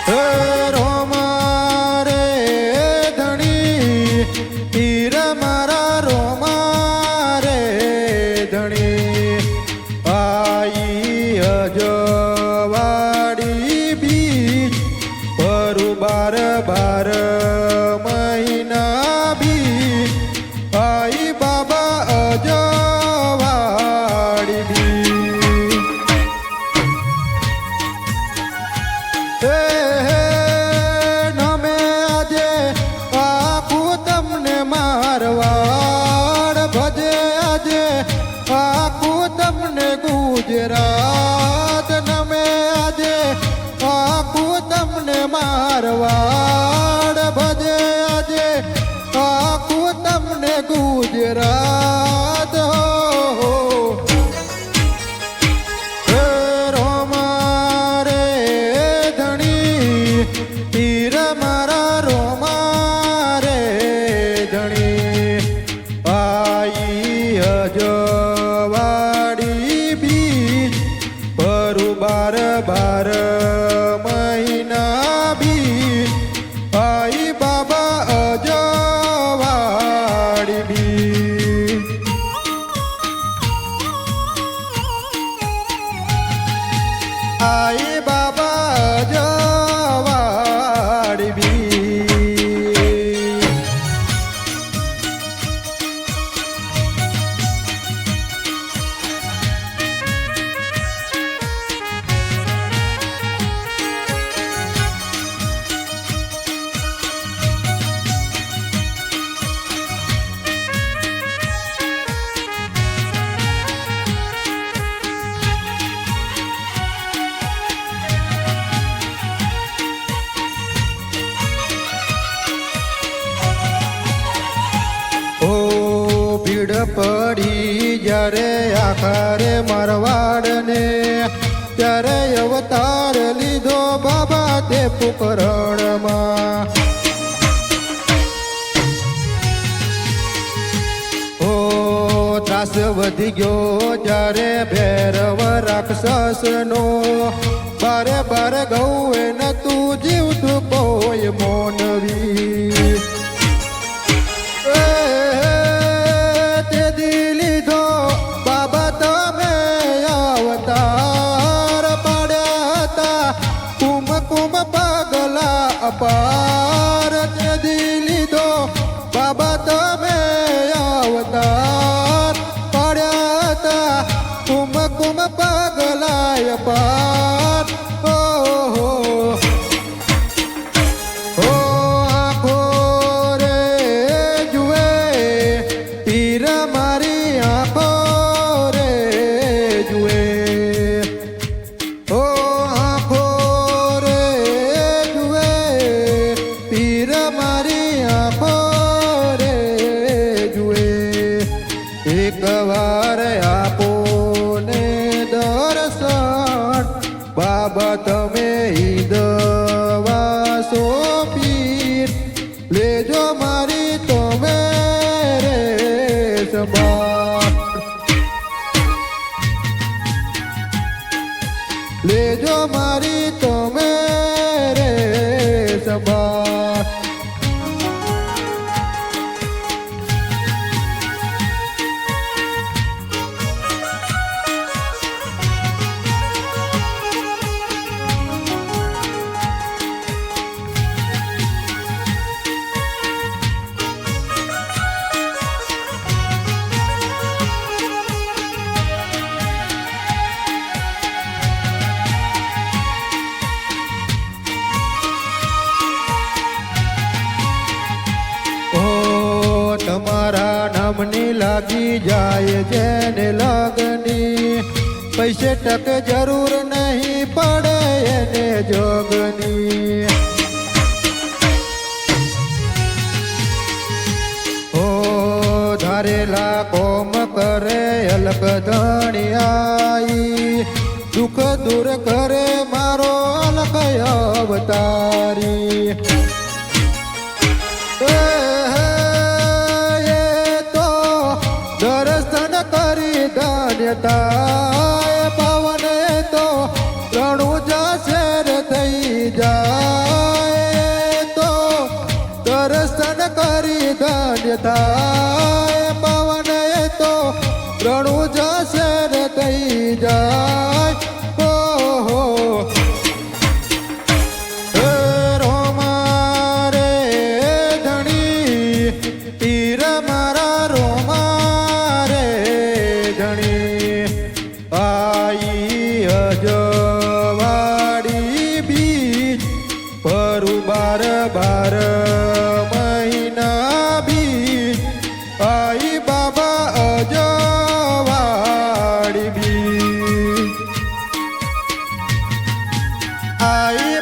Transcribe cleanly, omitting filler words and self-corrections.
રોમા રે ધણી પીર મારા રોમા રે ધણી આઈ અજવાડી બીજ પરુ બાર બાર મહિના બીજ આઈ બાબા અજવાડી બીજ નમે આજે આખું તમને મારવાડ ભજે આજે આખું તમને ગુજરાત નમે આજે આખું તમને મારવાડ ભજે આજે આખું તમને ગુજરાત રોમા રે ધણી પીર મારા રોમા રે ધણી આઈ અજવાડી બીજ પરુ બાર બાર મહિના બીજ આઈ બાબા અજવાડી બીજ આઈ બાબા અજવાડી બીજ ભીડ પડી જ્યારે આખરે મારવાડને ત્યારે અવતાર લીધો બાબા તે પુકરણમાં ત્રાસ વધી ગયો જ્યારે ભૈરવ રાક્ષસનો બારે બાર ગૌએ નતું જીવતું કોઈ મોનવી અપાર તે લીધો બાબા તમે અવતાર પાડ્યા હતા કુમ કુમ પગલાય પાર આખો રે જુએ પીર મારી આખો રે જુએ આખો રે જુએ પીર મારી આંખો રે જુએ એક વાર આપો ને દર્શન બાબા તમે દવા સો પીર લેજો મારી તમે રે સંભાળ લેજો મારી તમે રે સંભાળ તમારા નામની લાગી જાય જેને લગની પૈસે ટક જરૂર નહીં પડે એને જોગની ધારેલા કોમ કરે અલગ ધણિયાઈ દુઃખ દૂર કરે મારો અલગ અવતારી દર્શન કરી ધન્યતા પાવન તો રણું જશે થઈ જાય થાય પવન એ તો રણું જશે રે થઈ જાય ઓહો રોમા રે ધણી તીર મારા રોમા રે ધણી આઈ અજવાડી બીજ પરું બાર બાર મહિના બીજ આઈ બાબા અજવાડી બીજ આઈ